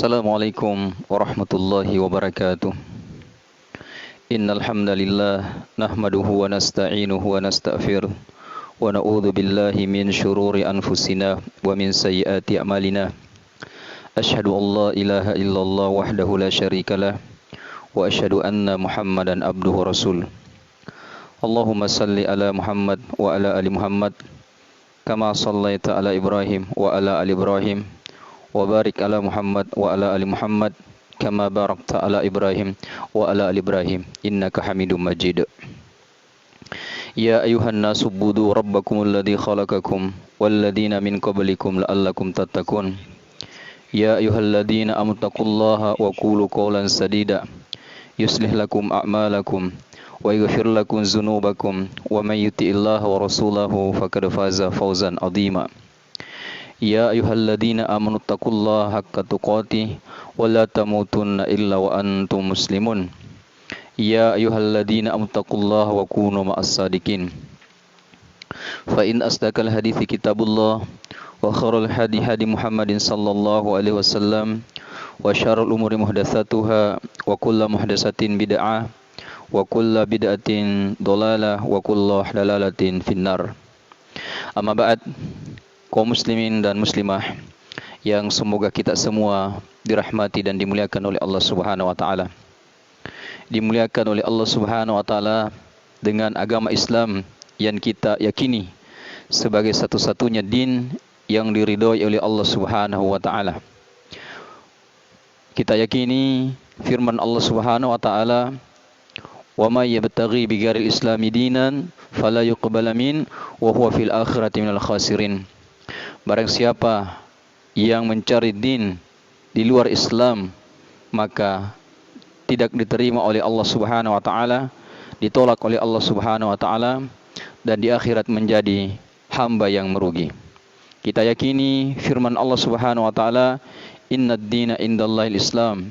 Assalamualaikum warahmatullahi wabarakatuh. Innal hamdalillah nahmaduhu wa nasta'inuhu wa nastaghfiruh wa na'udzu billahi min shururi anfusina wa min sayyiati a'malina. Asyhadu an la ilaha illallah wahdahu la syarikalah wa asyhadu anna Muhammadan abduhu rasul. Allahumma salli ala Muhammad wa ala ali Muhammad kama shallaita ala Ibrahim wa ala ali Ibrahim wa barik ala Muhammad wa ala ali Muhammad kama barakta ala Ibrahim wa ala ali Ibrahim innaka Hamidum Majid. Ya ayuhan nasu budu rabbakumul ladzi khalaqakum wal ladzina min qablikum la'allakum tattaqun. Ya ayyuhalladzina amanu taqullaha wa qulu qawlan sadida yuslih lakum a'malakum wa yaghfir lakum dzunubakum wa may yuti'illaha wa rasulahu faqad faza fawzan 'azima. Ya ayyuhalladzina amanu taqullaha haqqa tuqatih wa la tamutunna illa wa antum muslimun. Ya ayyuhalladzina amanu taqullaha wa kunu ma'as sadiqin. Fa in asdaqal hadithi kitabullah wa khairal hadi hadi Muhammadin sallallahu alaihi wasallam wa syarrul umuri muhdatsatuha wa kullu muhdatsatin bid'ah wa kullu bid'atin dhalalah wa kullu dalalatin finnar. Amma ba'd. Kaum muslimin dan muslimah yang semoga kita semua dirahmati dan dimuliakan oleh Allah Subhanahu wa taala. Dimuliakan oleh Allah Subhanahu wa taala dengan agama Islam yang kita yakini sebagai satu-satunya din yang diridhoi oleh Allah Subhanahu wa taala. Kita yakini firman Allah Subhanahu wa taala, "Wa may yabtaghi bi ghairil islami dinan fala yuqbala min wa huwa fil akhirati minal khasirin." Barang siapa yang mencari din di luar Islam, maka tidak diterima oleh Allah Subhanahu wa taala, ditolak oleh Allah Subhanahu wa taala, dan di akhirat menjadi hamba yang merugi. Kita yakini firman Allah Subhanahu wa taala, "Innad dina indallahil Islam",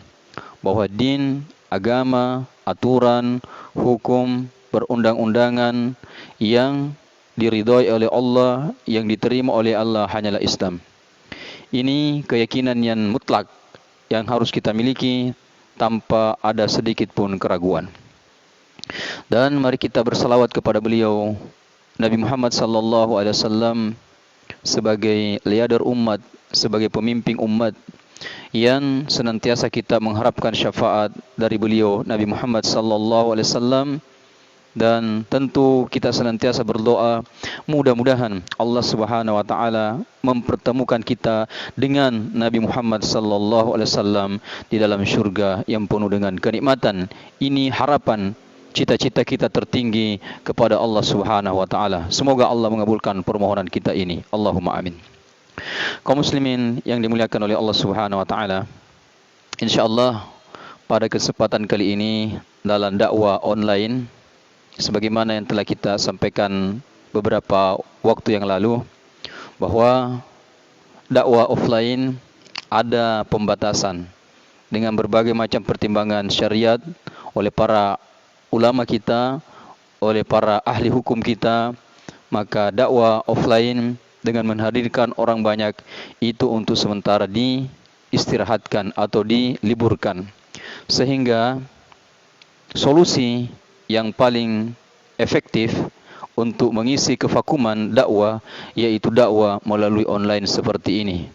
bahwa din, agama, aturan, hukum, perundang-undangan yang diridhoi oleh Allah, yang diterima oleh Allah hanyalah Islam. Ini keyakinan yang mutlak yang harus kita miliki tanpa ada sedikit pun keraguan. Dan mari kita bersalawat kepada beliau Nabi Muhammad sallallahu alaihi wasallam sebagai leader umat, sebagai pemimpin umat yang senantiasa kita mengharapkan syafaat dari beliau Nabi Muhammad sallallahu alaihi wasallam. Dan tentu kita senantiasa berdoa mudah-mudahan Allah Subhanahu wa taala mempertemukan kita dengan Nabi Muhammad sallallahu alaihi wasallam di dalam syurga yang penuh dengan kenikmatan. Ini harapan cita-cita kita tertinggi kepada Allah Subhanahu wa taala. Semoga Allah mengabulkan permohonan kita ini. Allahumma amin. Kaum muslimin yang dimuliakan oleh Allah Subhanahu wa taala, insyaallah pada kesempatan kali ini dalam dakwah online, sebagaimana yang telah kita sampaikan beberapa waktu yang lalu, bahwa dakwah offline ada pembatasan dengan berbagai macam pertimbangan syariat oleh para ulama kita, oleh para ahli hukum kita. Maka dakwah offline dengan menghadirkan orang banyak itu untuk sementara diistirahatkan atau diliburkan, sehingga solusi yang paling efektif untuk mengisi kevakuman dakwah yaitu dakwah melalui online seperti ini.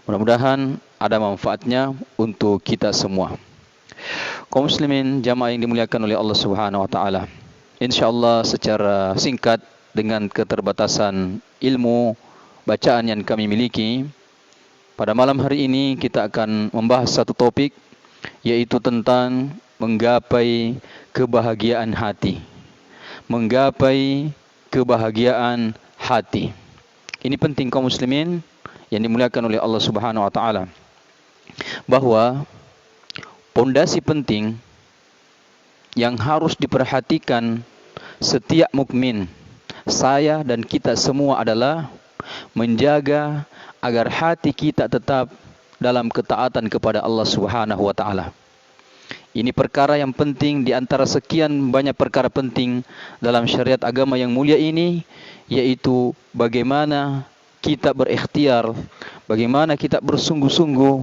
Mudah-mudahan ada manfaatnya untuk kita semua. Kaum muslimin jamaah yang dimuliakan oleh Allah Subhanahu wa taala, insyaallah secara singkat dengan keterbatasan ilmu bacaan yang kami miliki, pada malam hari ini kita akan membahas satu topik, yaitu tentang menggapai kebahagiaan hati. Menggapai kebahagiaan hati. Ini penting kaum muslimin yang dimuliakan oleh Allah Subhanahu wa taala, bahwa pondasi penting yang harus diperhatikan setiap mukmin, saya dan kita semua, adalah menjaga agar hati kita tetap dalam ketaatan kepada Allah Subhanahu wa taala. Ini perkara yang penting di antara sekian banyak perkara penting dalam syariat agama yang mulia ini, yaitu bagaimana kita berikhtiar, bagaimana kita bersungguh-sungguh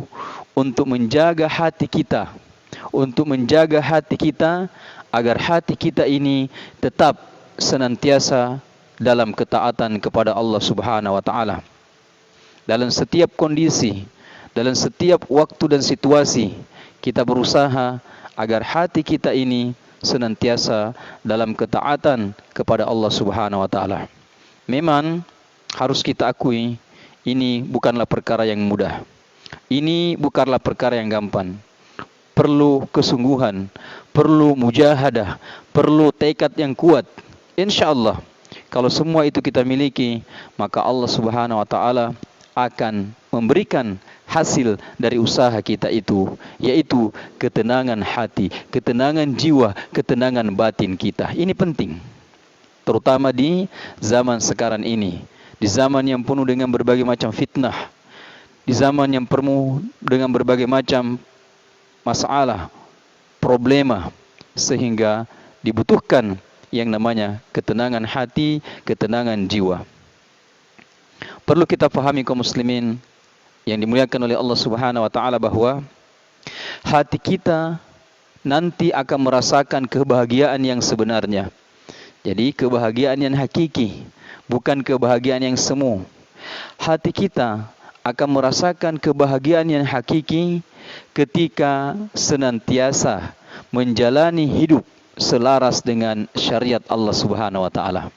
untuk menjaga hati kita, agar hati kita ini tetap senantiasa dalam ketaatan kepada Allah Subhanahu wa taala. Dalam setiap kondisi, dalam setiap waktu dan situasi, kita berusaha agar hati kita ini senantiasa dalam ketaatan kepada Allah Subhanahu wa taala. Memang harus kita akui, ini bukanlah perkara yang mudah. Ini bukanlah perkara yang gampang. Perlu kesungguhan, perlu mujahadah, perlu tekad yang kuat. Insyaallah, kalau semua itu kita miliki, maka Allah Subhanahu wa taala akan memberikan hasil dari usaha kita itu, yaitu ketenangan hati, ketenangan jiwa, ketenangan batin kita. Ini penting, terutama di zaman sekarang ini, di zaman yang penuh dengan berbagai macam fitnah, di zaman yang penuh dengan berbagai macam masalah, problema, sehingga dibutuhkan yang namanya ketenangan hati, ketenangan jiwa. Perlu kita pahami kaum muslimin yang dimuliakan oleh Allah Subhanahu wa taala, bahwa hati kita nanti akan merasakan kebahagiaan yang sebenarnya. Jadi kebahagiaan yang hakiki, bukan kebahagiaan yang semu. Hati kita akan merasakan kebahagiaan yang hakiki ketika senantiasa menjalani hidup selaras dengan syariat Allah Subhanahu wa taala.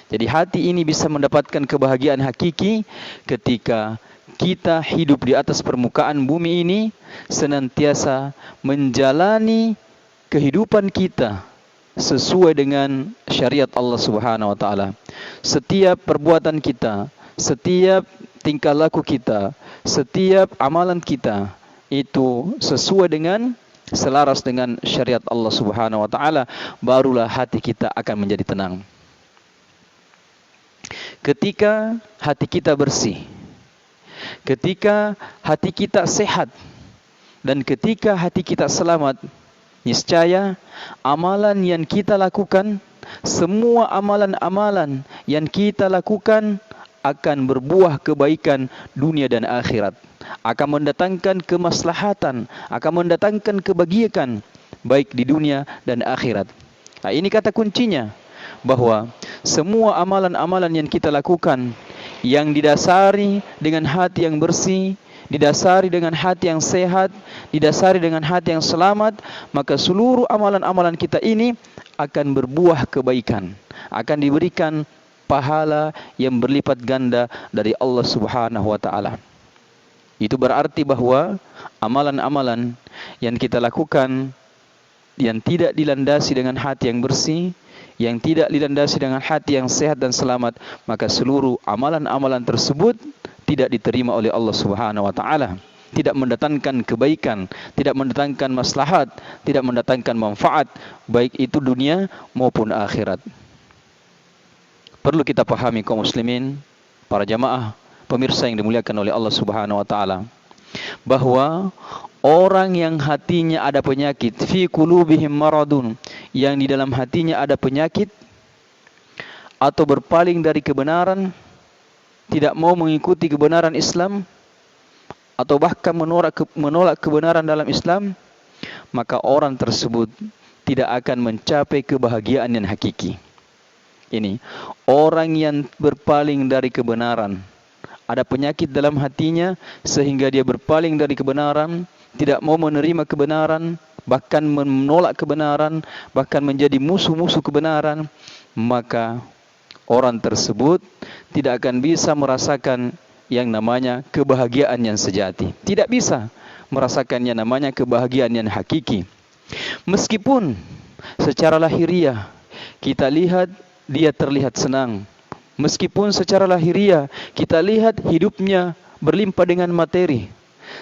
Jadi hati ini bisa mendapatkan kebahagiaan hakiki ketika kita hidup di atas permukaan bumi ini senantiasa menjalani kehidupan kita sesuai dengan syariat Allah Subhanahu wa taala. Setiap perbuatan kita, setiap tingkah laku kita, setiap amalan kita itu sesuai dengan, selaras dengan syariat Allah Subhanahu wa taala, barulah hati kita akan menjadi tenang. Ketika hati kita bersih, ketika hati kita sehat, dan ketika hati kita selamat, niscaya amalan yang kita lakukan, semua amalan-amalan yang kita lakukan akan berbuah kebaikan dunia dan akhirat, akan mendatangkan kemaslahatan, akan mendatangkan kebahagiaan baik di dunia dan akhirat. Nah, ini kata kuncinya, bahwa semua amalan-amalan yang kita lakukan yang didasari dengan hati yang bersih, didasari dengan hati yang sehat, didasari dengan hati yang selamat, maka seluruh amalan-amalan kita ini akan berbuah kebaikan, akan diberikan pahala yang berlipat ganda dari Allah Subhanahu wa taala. Itu berarti bahwa amalan-amalan yang kita lakukan yang tidak dilandasi dengan hati yang bersih, yang tidak dilandasi dengan hati yang sehat dan selamat, maka seluruh amalan-amalan tersebut tidak diterima oleh Allah Subhanahu wa taala, tidak mendatangkan kebaikan, tidak mendatangkan maslahat, tidak mendatangkan manfaat baik itu dunia maupun akhirat. Perlu kita pahami kaum muslimin, para jamaah, pemirsa yang dimuliakan oleh Allah Subhanahu wa taala, bahwa orang yang hatinya ada penyakit, fi qulubihim maradun, yang di dalam hatinya ada penyakit, atau berpaling dari kebenaran, tidak mau mengikuti kebenaran Islam, atau bahkan menolak kebenaran dalam Islam, maka orang tersebut tidak akan mencapai kebahagiaan yang hakiki. Ini orang yang berpaling dari kebenaran, ada penyakit dalam hatinya sehingga dia berpaling dari kebenaran, tidak mau menerima kebenaran, bahkan menolak kebenaran, bahkan menjadi musuh-musuh kebenaran, maka orang tersebut tidak akan bisa merasakan yang namanya kebahagiaan yang sejati. Tidak bisa merasakan yang namanya kebahagiaan yang hakiki. Meskipun secara lahiriah kita lihat dia terlihat senang, meskipun secara lahiriah kita lihat hidupnya berlimpah dengan materi,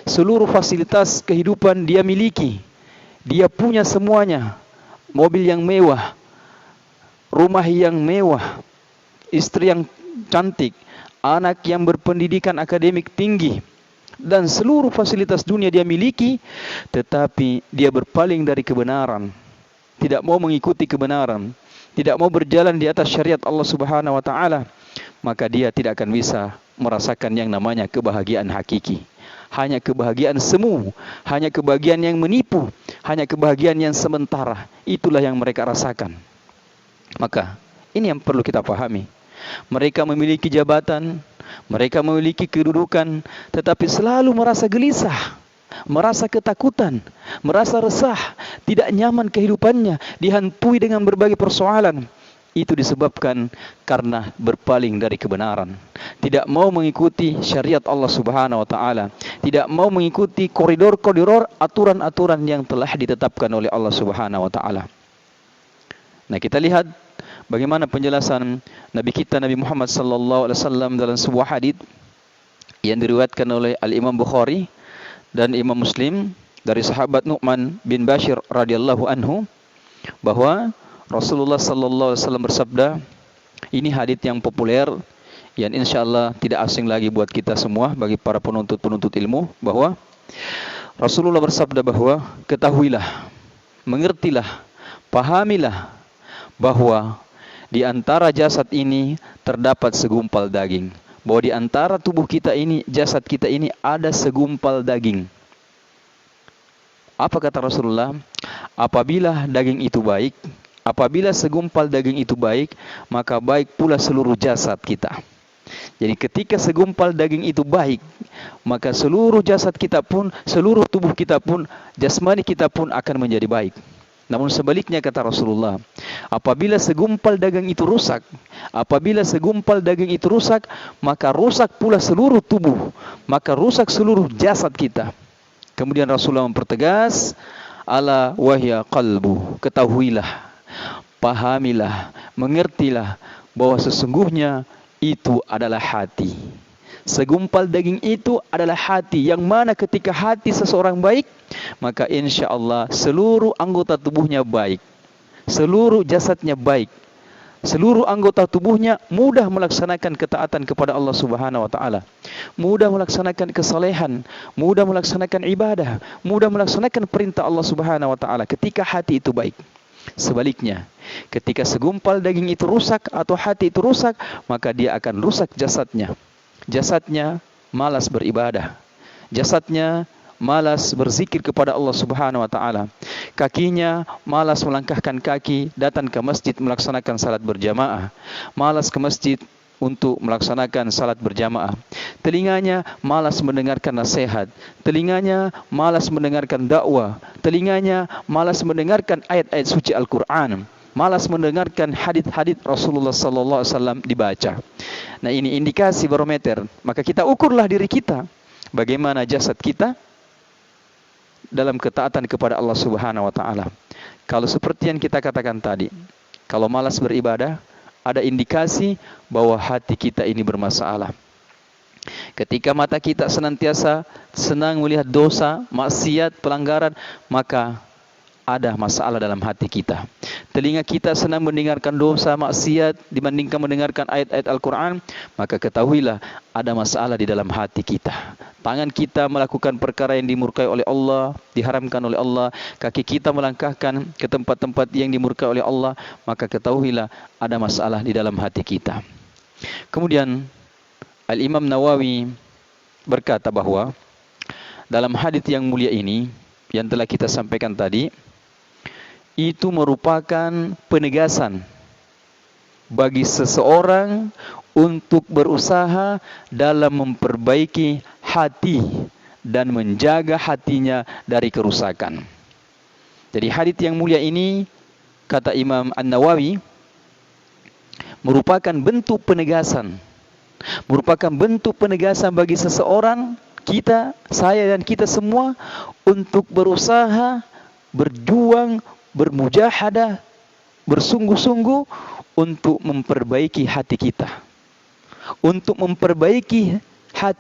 seluruh fasilitas kehidupan dia miliki, dia punya semuanya, mobil yang mewah, rumah yang mewah, istri yang cantik, anak yang berpendidikan akademik tinggi, dan seluruh fasilitas dunia dia miliki, tetapi dia berpaling dari kebenaran, tidak mau mengikuti kebenaran, tidak mau berjalan di atas syariat Allah Subhanahu wa taala, maka dia tidak akan bisa merasakan yang namanya kebahagiaan hakiki. hanya kebahagiaan semu, hanya kebahagiaan yang menipu, hanya kebahagiaan yang sementara. Itulah yang mereka rasakan. Maka ini yang perlu kita pahami. Mereka memiliki jabatan, mereka memiliki kedudukan, tetapi selalu merasa gelisah, merasa ketakutan, merasa resah, tidak nyaman kehidupannya, dihantui dengan berbagai persoalan. Itu disebabkan karena berpaling dari kebenaran, tidak mau mengikuti syariat Allah Subhanahu wa taala, tidak mau mengikuti koridor-koridor, aturan-aturan yang telah ditetapkan oleh Allah Subhanahu wa taala. Nah, kita lihat bagaimana penjelasan Nabi kita Nabi Muhammad sallallahu alaihi wasallam dalam sebuah hadis yang diriwayatkan oleh Al-Imam Bukhari dan Imam Muslim dari sahabat Nu'man bin Bashir radhiyallahu anhu, bahwa Rasulullah sallallahu alaihi wasallam bersabda, ini hadis yang populer yang insyaallah tidak asing lagi buat kita semua, bagi para penuntut ilmu, bahwa Rasulullah bersabda bahwa ketahuilah, mengertilah, pahamilah bahwa di antara jasad ini terdapat segumpal daging. Bahwa di antara tubuh kita ini, jasad kita ini ada segumpal daging. Apa kata Rasulullah? Apabila daging itu baik, apabila segumpal daging itu baik, maka baik pula seluruh jasad kita. Jadi ketika segumpal daging itu baik, maka seluruh jasad kita pun, seluruh tubuh kita pun, jasmani kita pun akan menjadi baik. Namun sebaliknya kata Rasulullah, apabila segumpal daging itu rusak, apabila segumpal daging itu rusak, maka rusak pula seluruh tubuh, maka rusak seluruh jasad kita. Kemudian Rasulullah mempertegas, ala wahya qalbu, ketahuilah, pahamilah, mengertilah bahwa sesungguhnya itu adalah hati. Segumpal daging itu adalah hati, yang mana ketika hati seseorang baik, maka insya Allah seluruh anggota tubuhnya baik, seluruh jasadnya baik, seluruh anggota tubuhnya mudah melaksanakan ketaatan kepada Allah Subhanahu wa taala, mudah melaksanakan kesalehan, mudah melaksanakan ibadah, mudah melaksanakan perintah Allah Subhanahu wa taala ketika hati itu baik. Sebaliknya, ketika segumpal daging itu rusak atau hati itu rusak, maka dia akan rusak jasadnya. Jasadnya malas beribadah, jasadnya malas berzikir kepada Allah Subhanahu wa taala, kakinya malas melangkahkan kaki datang ke masjid melaksanakan salat berjamaah, malas ke masjid untuk melaksanakan salat berjamaah, telinganya malas mendengarkan nasihat, telinganya malas mendengarkan dakwah, telinganya malas mendengarkan ayat-ayat suci Al-Quran, malas mendengarkan hadits-hadits Rasulullah sallallahu alaihi wasallam dibaca. Nah, ini indikasi barometer. Maka kita ukurlah diri kita, bagaimana jasad kita dalam ketaatan kepada Allah Subhanahu wa taala. Kalau seperti yang kita katakan tadi, kalau malas beribadah, ada indikasi bahwa hati kita ini bermasalah. Ketika mata kita senantiasa senang melihat dosa, maksiat, pelanggaran, maka ada masalah dalam hati kita. Telinga kita senang mendengarkan dosa, maksiat dibandingkan mendengarkan ayat-ayat Al-Quran, maka ketahuilah ada masalah di dalam hati kita. Tangan kita melakukan perkara yang dimurkai oleh Allah, diharamkan oleh Allah, kaki kita melangkahkan ke tempat-tempat yang dimurkai oleh Allah, maka ketahuilah ada masalah di dalam hati kita. Kemudian Al-Imam Nawawi berkata bahwa dalam hadis yang mulia ini yang telah kita sampaikan tadi, itu merupakan penegasan bagi seseorang untuk berusaha dalam memperbaiki hati dan menjaga hatinya dari kerusakan. Jadi hadis yang mulia ini, kata Imam An-Nawawi, merupakan bentuk penegasan, bagi seseorang, kita, saya dan kita semua, untuk berusaha, berjuang, bermujahadah, bersungguh-sungguh untuk memperbaiki hati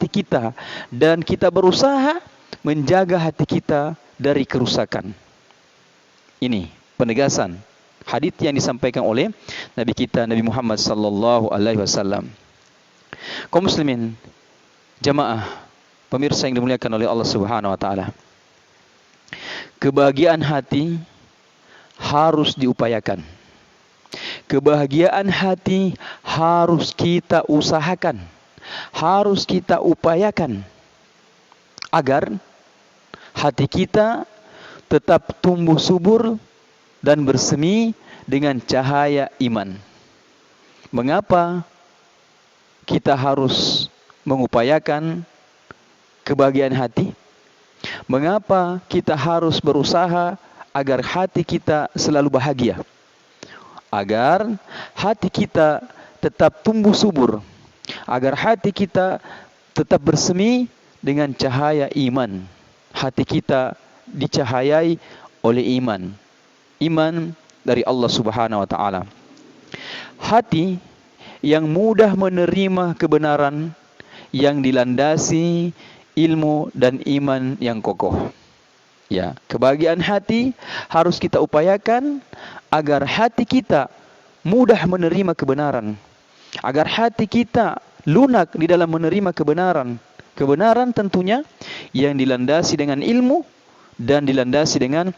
kita. Dan kita berusaha menjaga hati kita dari kerusakan. Ini penegasan hadis yang disampaikan oleh Nabi kita Nabi Muhammad sallallahu alaihi wasallam. Kaum muslimin, jamaah, pemirsa yang dimuliakan oleh Allah Subhanahu wa taala. Kebahagiaan hati harus diupayakan. Kebahagiaan hati harus kita usahakan, harus kita upayakan. agar hati kita tetap tumbuh subur dan bersemi dengan cahaya iman. Mengapa kita harus mengupayakan kebahagiaan hati? Mengapa kita harus berusaha agar hati kita selalu bahagia? Agar hati kita tetap tumbuh subur, agar hati kita tetap bersemi dengan cahaya iman. Hati kita dicahayai oleh iman. Iman dari Allah Subhanahu wa taala. Hati yang mudah menerima kebenaran, yang dilandasi ilmu dan iman yang kokoh. Ya, kebahagiaan hati harus kita upayakan agar hati kita mudah menerima kebenaran, agar hati kita lunak di dalam menerima kebenaran. Kebenaran tentunya yang dilandasi dengan ilmu dan dilandasi dengan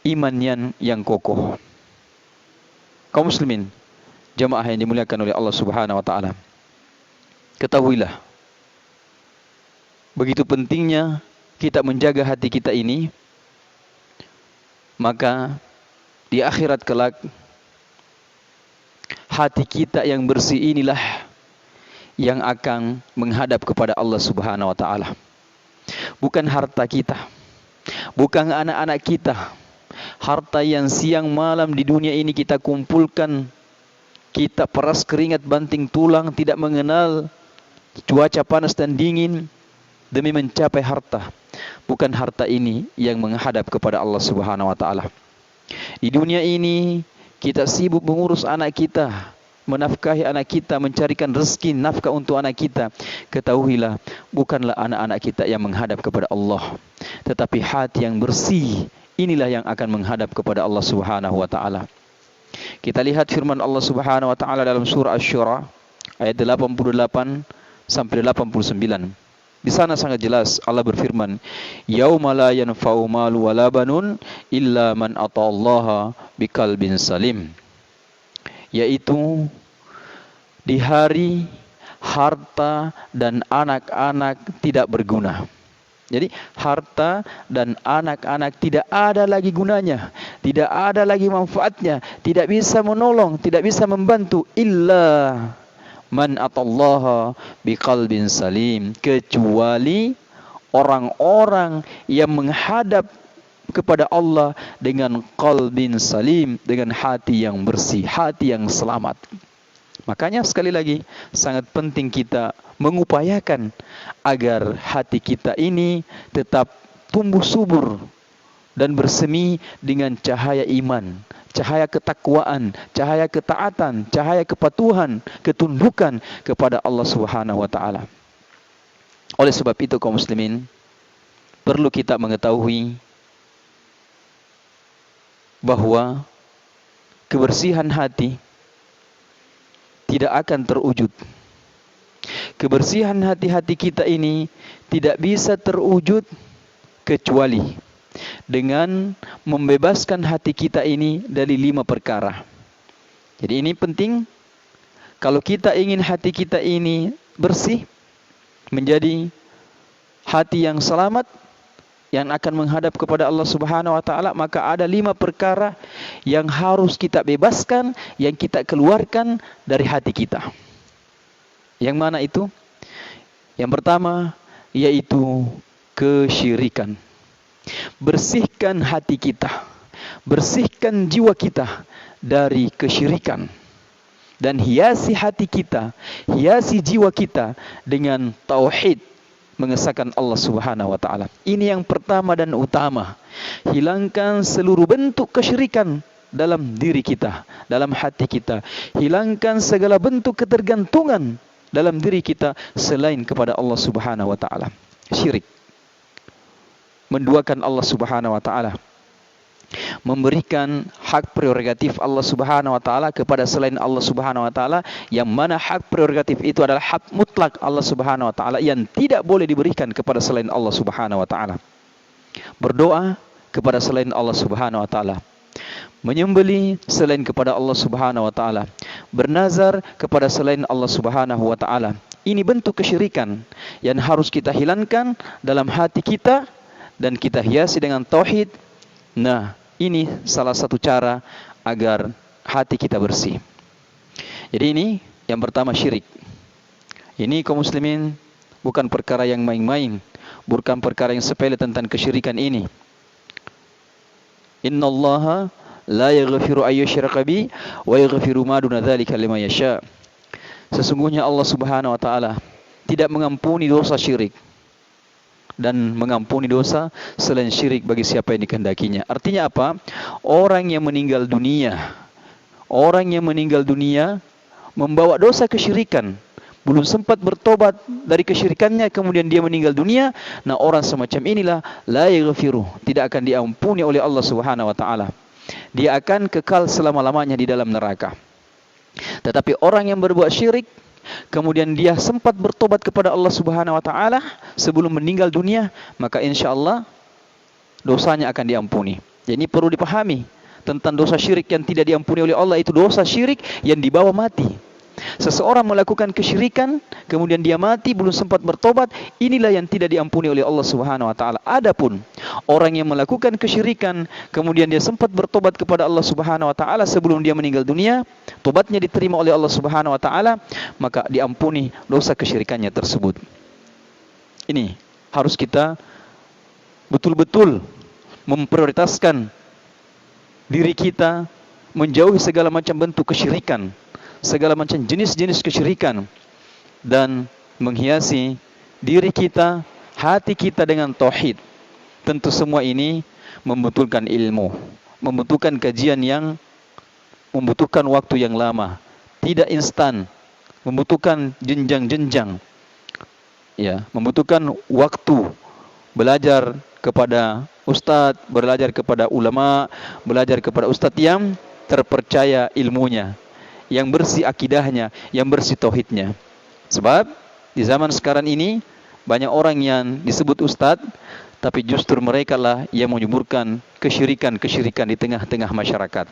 iman yang kokoh. Kaum muslimin, jamaah yang dimuliakan oleh Allah Subhanahu wa taala. Ketahuilah, begitu pentingnya kita menjaga hati kita ini, maka di akhirat kelak hati kita yang bersih inilah yang akan menghadap kepada Allah Subhanahu wa taala. Bukan harta kita, bukan anak-anak kita, harta yang siang malam di dunia ini kita kumpulkan, kita peras keringat banting tulang, tidak mengenal cuaca panas dan dingin demi mencapai harta. Bukan harta ini yang menghadap kepada Allah Subhanahu wa taala. Di dunia ini kita sibuk mengurus anak kita, menafkahi anak kita, mencarikan rezeki nafkah untuk anak kita. Ketahuilah, bukanlah anak-anak kita yang menghadap kepada Allah, tetapi hati yang bersih inilah yang akan menghadap kepada Allah Subhanahu wa taala. Kita lihat firman Allah Subhanahu wa taala dalam surah Asy-Syura ayat 88 sampai 89. Di sana sangat jelas Allah berfirman, "Yauma la yanfa'u malu wala banun illa man atallaha biqalbin salim." Yaitu di hari harta dan anak-anak tidak berguna. Jadi harta dan anak-anak tidak ada lagi gunanya, tidak ada lagi manfaatnya, tidak bisa menolong, tidak bisa membantu illa man atallaha biqalbin salim, kecuali orang-orang yang menghadap kepada Allah dengan qalbin salim, dengan hati yang bersih, hati yang selamat. Makanya sekali lagi sangat penting kita mengupayakan agar hati kita ini tetap tumbuh subur dan bersemi dengan cahaya iman, cahaya ketakwaan, cahaya ketaatan, cahaya kepatuhan, ketundukan kepada Allah Subhanahu wa taala. Oleh sebab itu kaum muslimin, perlu kita mengetahui bahwa kebersihan hati tidak akan terwujud. Kebersihan hati-hati kita ini tidak bisa terwujud kecuali dengan membebaskan hati kita ini dari 5 perkara. Jadi ini penting. Kalau kita ingin hati kita ini bersih, menjadi hati yang selamat, yang akan menghadap kepada Allah Subhanahu wa taala, maka ada 5 perkara yang harus kita bebaskan, yang kita keluarkan dari hati kita. Yang mana itu? Yang pertama yaitu kesyirikan. Bersihkan hati kita, bersihkan jiwa kita dari kesyirikan, dan hiasi hati kita, hiasi jiwa kita dengan tauhid, mengesahkan Allah Subhanahu wa taala. Ini yang pertama dan utama. Hilangkan seluruh bentuk kesyirikan dalam diri kita, dalam hati kita. Hilangkan segala bentuk ketergantungan dalam diri kita selain kepada Allah Subhanahu wa taala. Syirik, menduakan Allah Subhanahu wa taala, memberikan hak prerogatif Allah Subhanahu wa taala kepada selain Allah Subhanahu wa taala, yang mana hak prerogatif itu adalah hak mutlak Allah Subhanahu wa taala yang tidak boleh diberikan kepada selain Allah Subhanahu wa taala. Berdoa kepada selain Allah Subhanahu wa taala, menyembelih selain kepada Allah Subhanahu wa taala, bernazar kepada selain Allah Subhanahu wa taala. Ini bentuk kesyirikan yang harus kita hilangkan dalam hati kita dan kita hiasi dengan tauhid. Nah, ini salah satu cara agar hati kita bersih. Jadi ini yang pertama, syirik. Ini kaum muslimin bukan perkara yang main-main, bukan perkara yang sepele tentang kesyirikan ini. Innallaha la yaghfiru ayyushraka bi wa yaghfiru ma duna dzalika liman yasha. Sesungguhnya Allah Subhanahu wa taala tidak mengampuni dosa syirik dan mengampuni dosa selain syirik bagi siapa yang dikehendakinya. Artinya apa? Orang yang meninggal dunia membawa dosa kesyirikan, belum sempat bertobat dari kesyirikannya, kemudian dia meninggal dunia. Nah, orang semacam inilah la yaghfiru, tidak akan diampuni oleh Allah Subhanahu wa taala. Dia akan kekal selama-lamanya di dalam neraka. Tetapi orang yang berbuat syirik, kemudian dia sempat bertobat kepada Allah Subhanahu wa taala sebelum meninggal dunia, maka insyaallah dosanya akan diampuni. Jadi ini perlu dipahami tentang dosa syirik yang tidak diampuni oleh Allah, itu dosa syirik yang dibawa mati. Seseorang melakukan kesyirikan, kemudian dia mati belum sempat bertobat, inilah yang tidak diampuni oleh Allah Subhanahu wa taala. Adapun orang yang melakukan kesyirikan, kemudian dia sempat bertobat kepada Allah Subhanahu wa taala sebelum dia meninggal dunia, tobatnya diterima oleh Allah Subhanahu wa taala, maka diampuni dosa kesyirikannya tersebut. Ini harus kita betul-betul memprioritaskan diri kita menjauhi segala macam bentuk kesyirikan, segala macam jenis-jenis kesyirikan, dan menghiasi diri kita, hati kita dengan tauhid. Tentu semua ini membutuhkan ilmu, membutuhkan kajian yang membutuhkan waktu yang lama, tidak instan, membutuhkan jenjang-jenjang. Ya, membutuhkan waktu belajar kepada ustadz, belajar kepada ulama, belajar kepada ustadz yang terpercaya ilmunya, yang bersih akidahnya, yang bersih tauhidnya. Sebab di zaman sekarang ini banyak orang yang disebut ustadz, tapi justru mereka lah yang menyuburkan kesyirikan-kesyirikan di tengah-tengah masyarakat.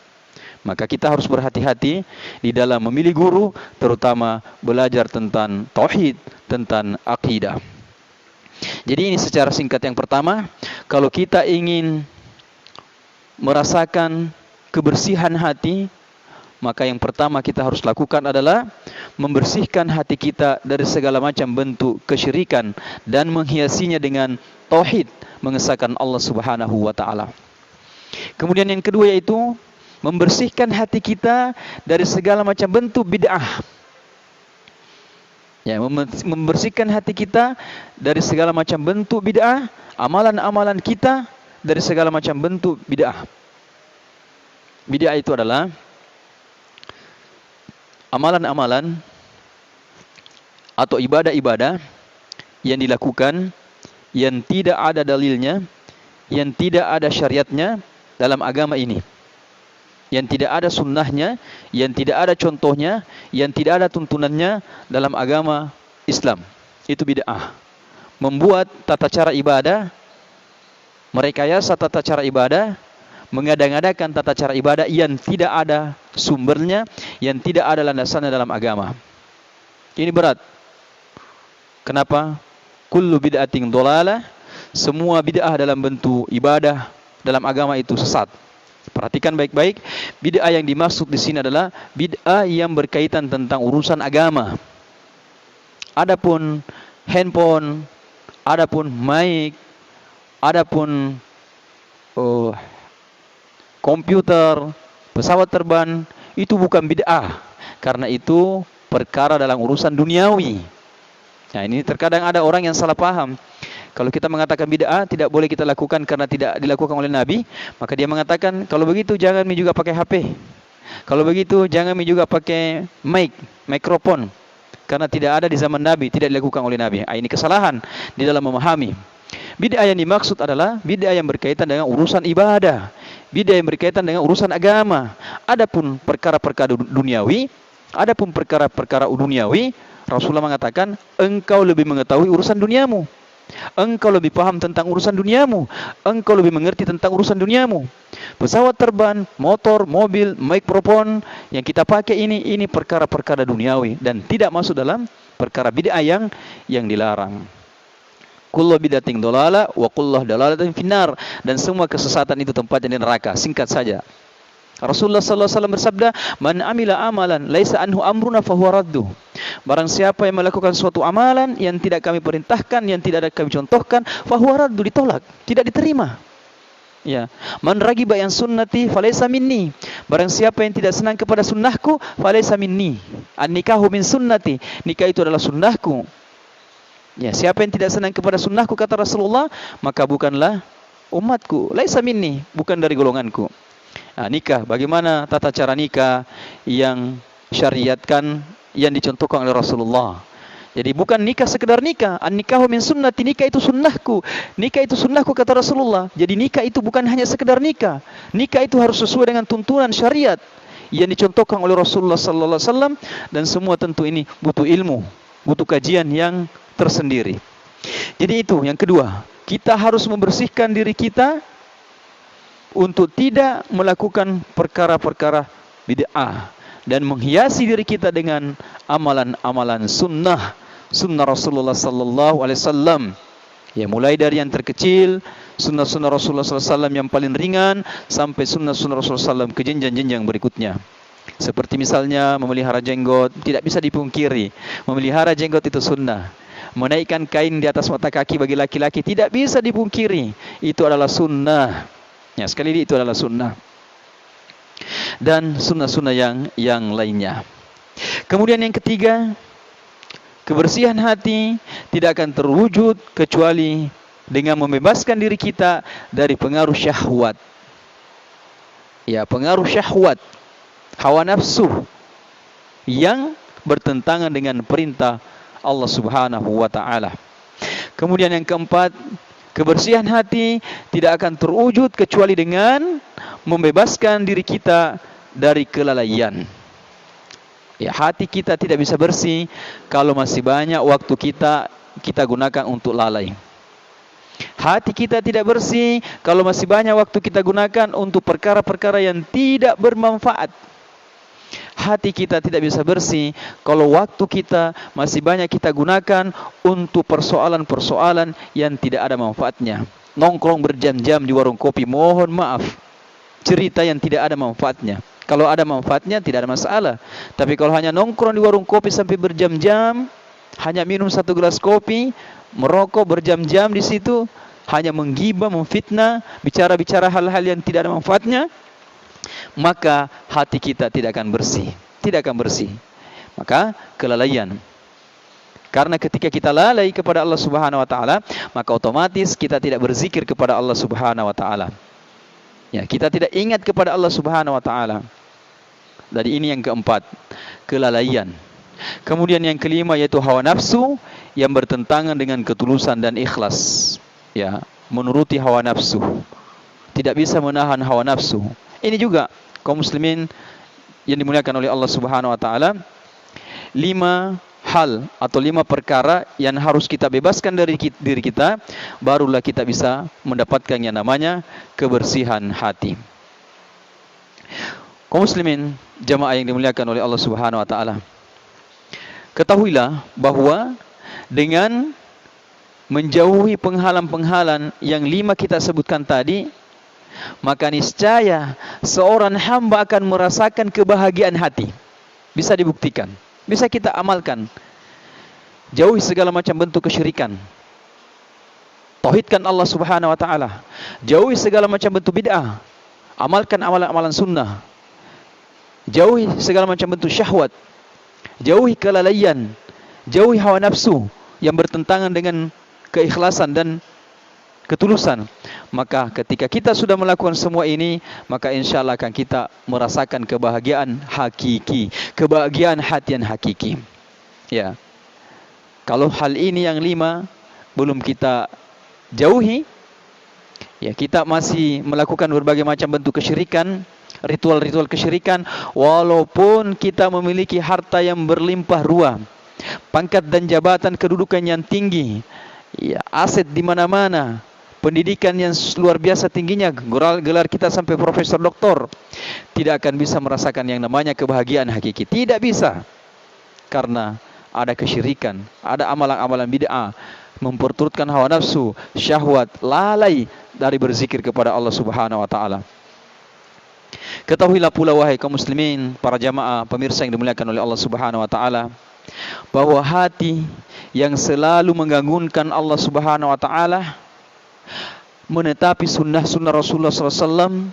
Maka kita harus berhati-hati di dalam memilih guru, terutama belajar tentang tauhid, tentang akidah. Jadi ini secara singkat yang pertama, kalau kita ingin merasakan kebersihan hati, maka yang pertama kita harus lakukan adalah membersihkan hati kita dari segala macam bentuk kesyirikan dan menghiasinya dengan tauhid, mengesahkan Allah Subhanahu wa taala. Kemudian yang kedua yaitu membersihkan hati kita dari segala macam bentuk bid'ah. Ya, membersihkan hati kita dari segala macam bentuk bid'ah, amalan-amalan kita dari segala macam bentuk bid'ah. Bid'ah itu adalah amalan-amalan atau ibadah-ibadah yang dilakukan yang tidak ada dalilnya, yang tidak ada syariatnya dalam agama ini, yang tidak ada sunnahnya, yang tidak ada contohnya, yang tidak ada tuntunannya dalam agama Islam. Itu bid'ah. Membuat tata cara ibadah, merekayasa tata cara ibadah, mengada-ngadakan tata cara ibadah yang tidak ada sumbernya, yang tidak ada landasannya dalam agama. Ini berat. Kenapa? Kullu bid'atin dhalalah. Semua bid'ah dalam bentuk ibadah dalam agama itu sesat. Perhatikan baik-baik, bid'ah yang dimaksud di sini adalah bid'ah yang berkaitan tentang urusan agama. Adapun handphone, adapun mic, adapun komputer, pesawat terbang, itu bukan bid'ah, karena itu perkara dalam urusan duniawi. Nah, ini terkadang ada orang yang salah paham. Kalau kita mengatakan bid'ah tidak boleh kita lakukan karena tidak dilakukan oleh Nabi, maka dia mengatakan kalau begitu jangan mi juga pakai HP. Kalau begitu jangan mi juga pakai mikrofon, karena tidak ada di zaman Nabi, tidak dilakukan oleh Nabi. Ini kesalahan di dalam memahami. Bid'ah yang dimaksud adalah bid'ah yang berkaitan dengan urusan ibadah, bid'ah yang berkaitan dengan urusan agama. Adapun perkara-perkara duniawi, Rasulullah mengatakan engkau lebih mengetahui urusan duniamu. Engkau lebih paham tentang urusan duniamu. Engkau lebih mengerti tentang urusan duniamu. Pesawat terbang, motor, mobil, mikrofon yang kita pakai ini perkara-perkara duniawi dan tidak masuk dalam perkara bid'ah yang dilarang. Kullu bid'atin dalalah wa kullu dalalatin finnar, dan semua kesesatan itu tempatnya di neraka. Singkat saja. Rasulullah sallallahu alaihi wasallam bersabda, "Man amila amalan laisa anhu amruna fahuwa radduh." Barang siapa yang melakukan suatu amalan yang tidak kami perintahkan, yang tidak ada kami contohkan, fahuwa radduh, ditolak, tidak diterima. Ya, man ragiba yang sunnati falaisa minni. Barang siapa yang tidak senang kepada sunnahku, falaisa minni. An-nikahu min sunnati. Nikah itu adalah sunnahku. Ya, siapa yang tidak senang kepada sunnahku, kata Rasulullah, maka bukanlah umatku. Laisa minni, bukan dari golonganku. Nah, nikah, bagaimana tata cara nikah yang syariatkan, yang dicontohkan oleh Rasulullah. Jadi bukan nikah sekedar nikah. An-nikahu min sunnati, nikah itu sunnahku. Nikah itu sunnahku, kata Rasulullah. Jadi nikah itu bukan hanya sekedar nikah. Nikah itu harus sesuai dengan tuntunan syariat yang dicontohkan oleh Rasulullah sallallahu alaihi wasallam, dan semua tentu ini butuh ilmu, butuh kajian yang tersendiri. Jadi itu yang kedua, kita harus membersihkan diri kita untuk tidak melakukan perkara-perkara bid'ah dan menghiasi diri kita dengan amalan-amalan sunnah Rasulullah sallallahu alaihi wasallam. Ya, mulai dari yang terkecil, sunnah-sunnah Rasulullah sallallahu alaihi wasallam yang paling ringan, sampai sunnah-sunnah Rasulullah sallallahu alaihi wasallam ke jenjang-jenjang berikutnya. Seperti misalnya memelihara jenggot, tidak bisa dipungkiri. Memelihara jenggot itu sunnah. Menaikkan kain di atas mata kaki bagi laki-laki tidak bisa dipungkiri. Itu adalah sunnah. Ya, sekali lagi itu adalah sunnah. Dan sunnah-sunnah yang lainnya. Kemudian yang ketiga, kebersihan hati tidak akan terwujud kecuali dengan membebaskan diri kita dari pengaruh syahwat. Ya, pengaruh syahwat, hawa nafsu yang bertentangan dengan perintah Allah Subhanahu wa taala. Kemudian yang keempat, kebersihan hati tidak akan terwujud kecuali dengan membebaskan diri kita dari kelalaian. Ya, hati kita tidak bisa bersih kalau masih banyak waktu kita gunakan untuk lalai. Hati kita tidak bersih kalau masih banyak waktu kita gunakan untuk perkara-perkara yang tidak bermanfaat. Hati kita tidak bisa bersih kalau waktu kita masih banyak kita gunakan untuk persoalan-persoalan yang tidak ada manfaatnya. Nongkrong berjam-jam di warung kopi, mohon maaf, cerita yang tidak ada manfaatnya. Kalau ada manfaatnya tidak ada masalah. Tapi kalau hanya nongkrong di warung kopi sampai berjam-jam, hanya minum satu gelas kopi, merokok berjam-jam di situ, hanya menggibah, memfitnah, bicara-bicara hal-hal yang tidak ada manfaatnya, maka hati kita tidak akan bersih. Tidak akan bersih. Maka kelalaian. Karena ketika kita lalai kepada Allah Subhanahu wa taala, maka otomatis kita tidak berzikir kepada Allah Subhanahu wa taala. Ya, kita tidak ingat kepada Allah Subhanahu wa taala. Dari ini yang keempat, kelalaian. Kemudian yang kelima yaitu hawa nafsu yang bertentangan dengan ketulusan dan ikhlas. Ya, menuruti hawa nafsu. Tidak bisa menahan hawa nafsu. Ini juga kaum muslimin yang dimuliakan oleh Allah Subhanahu wa taala, 5 hal atau 5 perkara yang harus kita bebaskan dari diri kita, barulah kita bisa mendapatkan yang namanya kebersihan hati. Kaum muslimin, jamaah yang dimuliakan oleh Allah Subhanahu wa taala, ketahuilah bahwa dengan menjauhi penghalang-penghalang yang 5 kita sebutkan tadi, maka niscaya seorang hamba akan merasakan kebahagiaan hati. Bisa dibuktikan, bisa kita amalkan. Jauhi segala macam bentuk kesyirikan. Tauhidkan Allah Subhanahu wa taala. Jauhi segala macam bentuk bid'ah. Amalkan amalan-amalan sunnah. Jauhi segala macam bentuk syahwat. Jauhi kelalaian. Jauhi hawa nafsu yang bertentangan dengan keikhlasan dan ketulusan. Maka ketika kita sudah melakukan semua ini, maka insya Allah akan kita merasakan kebahagiaan hakiki, kebahagiaan hati yang hakiki. Ya, kalau hal ini yang 5 belum kita jauhi, ya kita masih melakukan berbagai macam bentuk kesyirikan, ritual-ritual kesyirikan, walaupun kita memiliki harta yang berlimpah ruah, pangkat dan jabatan kedudukan yang tinggi, Ya, aset di mana-mana. Pendidikan yang luar biasa tingginya, gelar kita sampai profesor doktor, tidak akan bisa merasakan yang namanya kebahagiaan hakiki. Tidak bisa. Karena ada kesyirikan, ada amalan-amalan bid'ah, memperturutkan hawa nafsu, syahwat, lalai dari berzikir kepada Allah Subhanahu wa taala. Ketahuilah pula wahai kaum muslimin, para jamaah, pemirsa yang dimuliakan oleh Allah Subhanahu wa taala, bahwa hati yang selalu mengganggukan Allah Subhanahu wa taala, menetapi sunnah-sunnah Rasulullah SAW,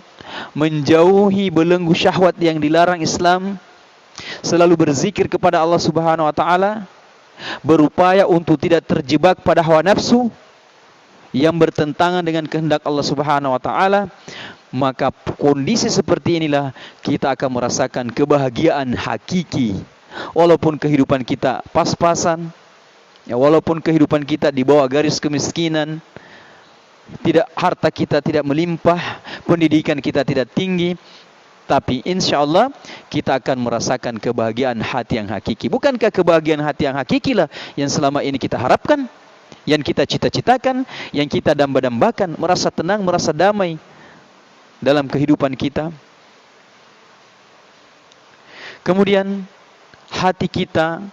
menjauhi belenggu syahwat yang dilarang Islam, selalu berzikir kepada Allah Subhanahu wa taala, berupaya untuk tidak terjebak pada hawa nafsu yang bertentangan dengan kehendak Allah Subhanahu wa taala, maka kondisi seperti inilah kita akan merasakan kebahagiaan hakiki. Walaupun kehidupan kita pas-pasan, ya, walaupun kehidupan kita di bawah garis kemiskinan, harta kita tidak melimpah, pendidikan kita tidak tinggi, tapi insya Allah kita akan merasakan kebahagiaan hati yang hakiki. Bukankah kebahagiaan hati yang hakiki lah yang selama ini kita harapkan, yang kita cita-citakan, yang kita damba-dambakan, merasa tenang, merasa damai dalam kehidupan kita. Kemudian hati kita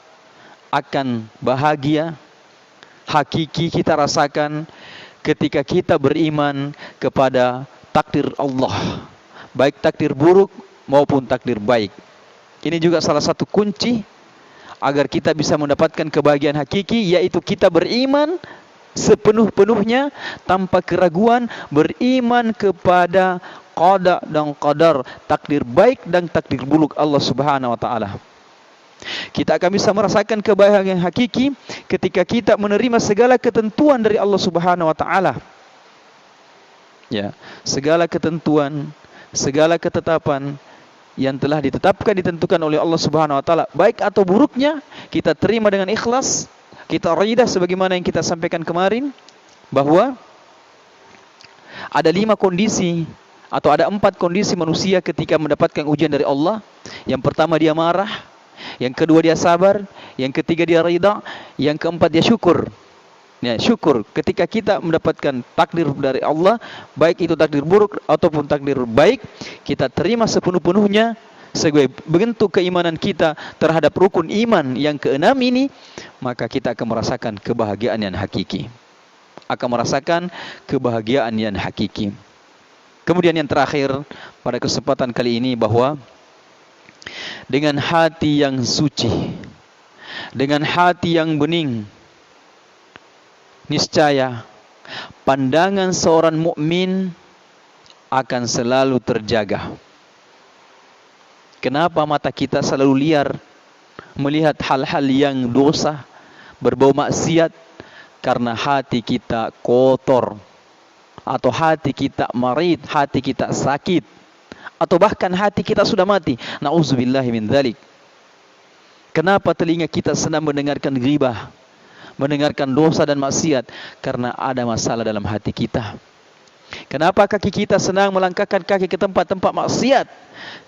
akan bahagia, hakiki kita rasakan ketika kita beriman kepada takdir Allah, baik takdir buruk maupun takdir baik. Ini juga salah satu kunci agar kita bisa mendapatkan kebahagiaan hakiki, yaitu kita beriman sepenuh-penuhnya tanpa keraguan, beriman kepada qada dan qadar, takdir baik dan takdir buruk Allah Subhanahu wa taala. Kita akan bisa merasakan kebahagiaan hakiki ketika kita menerima segala ketentuan dari Allah Subhanahu wa taala. Ya, segala ketentuan, segala ketetapan yang telah ditetapkan, ditentukan oleh Allah Subhanahu wa taala, baik atau buruknya, kita terima dengan ikhlas, kita raidah sebagaimana yang kita sampaikan kemarin, bahwa ada 5 kondisi atau ada 4 kondisi manusia ketika mendapatkan ujian dari Allah. Yang pertama dia marah, yang kedua dia sabar, yang ketiga dia ridha, yang keempat dia syukur. Ya, syukur ketika kita mendapatkan takdir dari Allah, baik itu takdir buruk ataupun takdir baik, kita terima sepenuh-penuhnya sebagai bentuk keimanan kita terhadap rukun iman yang keenam ini, maka kita akan merasakan kebahagiaan yang hakiki. Akan merasakan kebahagiaan yang hakiki. Kemudian yang terakhir pada kesempatan kali ini, bahwa dengan hati yang suci, dengan hati yang bening, niscaya pandangan seorang mukmin akan selalu terjaga. Kenapa mata kita selalu liar melihat hal-hal yang dosa, berbau maksiat? Karena hati kita kotor, atau hati kita marid, hati kita sakit, atau bahkan hati kita sudah mati. Na'udzubillahi min dzalik. Kenapa telinga kita senang mendengarkan ghibah, mendengarkan dosa dan maksiat? Karena ada masalah dalam hati kita. Kenapa kaki kita senang melangkahkan kaki ke tempat-tempat maksiat?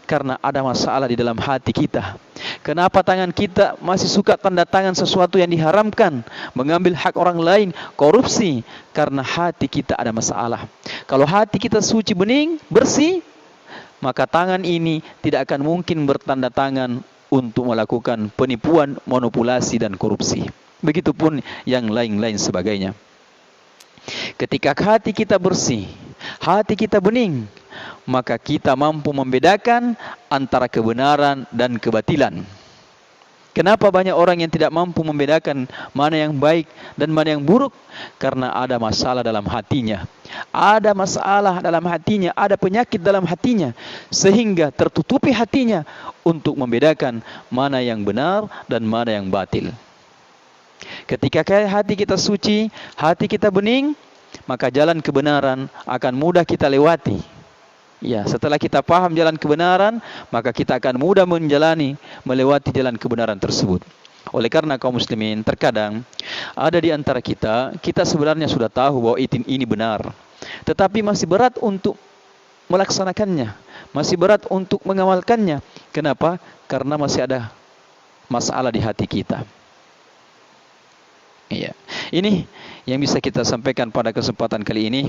Karena ada masalah di dalam hati kita. Kenapa tangan kita masih suka tanda tangan sesuatu yang diharamkan, mengambil hak orang lain, korupsi? Karena hati kita ada masalah. Kalau hati kita suci, bening, bersih, maka tangan ini tidak akan mungkin bertanda tangan untuk melakukan penipuan, manipulasi dan korupsi. Begitupun yang lain-lain sebagainya. Ketika hati kita bersih, hati kita bening, maka kita mampu membedakan antara kebenaran dan kebatilan. Kenapa banyak orang yang tidak mampu membedakan mana yang baik dan mana yang buruk? Karena ada masalah dalam hatinya. Ada masalah dalam hatinya, ada penyakit dalam hatinya, sehingga tertutupi hatinya untuk membedakan mana yang benar dan mana yang batil. Ketika hati kita suci, hati kita bening, maka jalan kebenaran akan mudah kita lewati. Ya, setelah kita paham jalan kebenaran, maka kita akan mudah melewati jalan kebenaran tersebut. Oleh karena kaum muslimin, terkadang ada di antara kita sebenarnya sudah tahu bahwa ini benar, tetapi masih berat untuk melaksanakannya, masih berat untuk mengamalkannya. Kenapa? Karena masih ada masalah di hati kita. Iya. Ini yang bisa kita sampaikan pada kesempatan kali ini.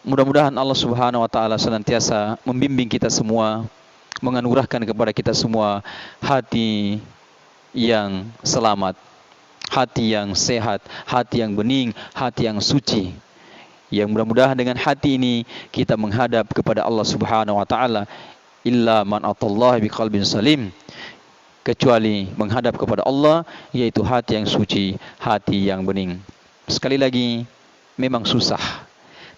Mudah-mudahan Allah Subhanahu wa taala senantiasa membimbing kita semua, menganugerahkan kepada kita semua hati yang selamat, hati yang sehat, hati yang bening, hati yang suci. Yang mudah-mudahan dengan hati ini kita menghadap kepada Allah Subhanahu wa taala, illa man atallaha biqalbin salim, kecuali menghadap kepada Allah, yaitu hati yang suci, hati yang bening. Sekali lagi, memang susah.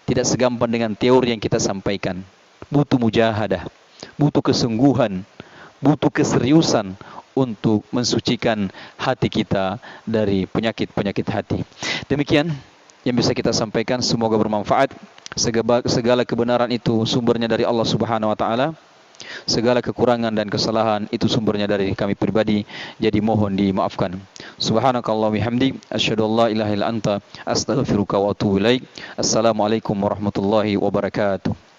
Tidak segampang dengan teori yang kita sampaikan. Butuh mujahadah, butuh kesungguhan, butuh keseriusan untuk mensucikan hati kita dari penyakit-penyakit hati. Demikian yang bisa kita sampaikan, semoga bermanfaat. Segala kebenaran itu sumbernya dari Allah Subhanahu wa taala. Segala kekurangan dan kesalahan itu sumbernya dari kami pribadi, jadi mohon dimaafkan. Subhanakallah bihamdik, asyhadu an la ilaha illa anta, astaghfiruka wa atubu ilaik. Assalamualaikum warahmatullahi wabarakatuh.